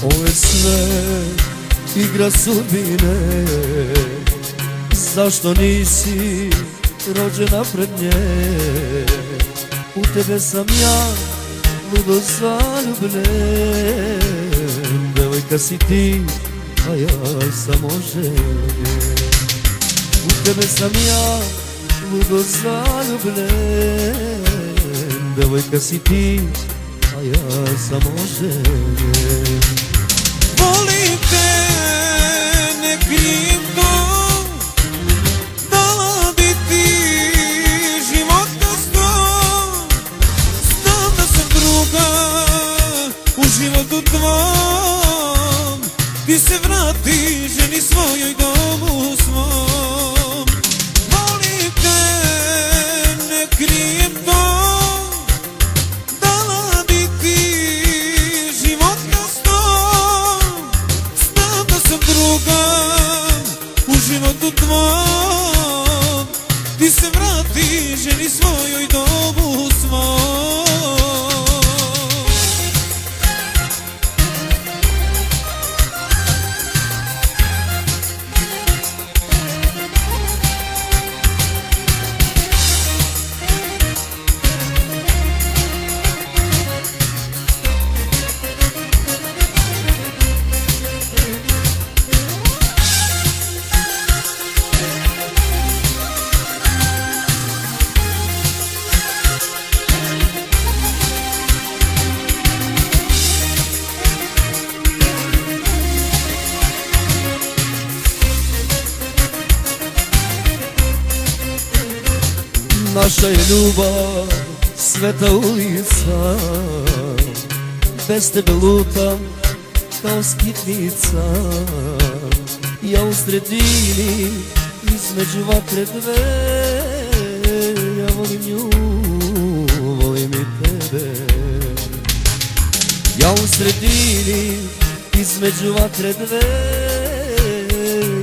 Ovo je sve igra sudbine, zašto nisi rođena pred nje? U tebe sam ja ludo zaljubljen, devojka si ti, a ja samo željen. U tebe sam ja ludo zaljubljen, devojka si ti, a ja samo željen. Volim te, ne krijem to, dala bi ti život na sto. Znam da sam druga u životu tvom, ti se vrati ženi svojoj, domu svom. Volim te, ne krijem to, dala bi ti život na sto. Znam da sam druga u životu tvom, ti se vrati ženi svojoj, domu svom. Naša je ljubav sveta ulica, bez tebe lutam kao skitnica. Ja u sredini između vatre dve, ja volim nju, volim i tebe. Ja u sredini između vatre dve,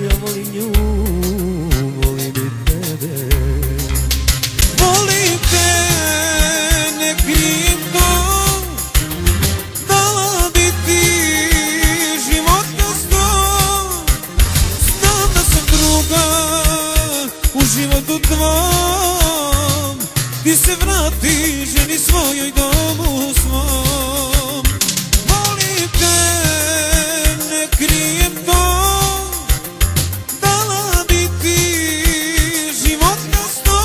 ja volim nju, volim i tebe. Volim te, ne krijem to, dala bi ti život na sto. Znam da sam druga u životu tvom, ti se vrati ženi svojoj, domu svom. Volim te, ne krijem to, dala bi ti život na sto.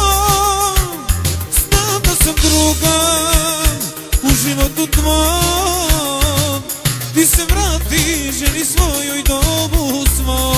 Znam da sam druga u životu tvom, ti se vrati ženi svojoj, domu svom.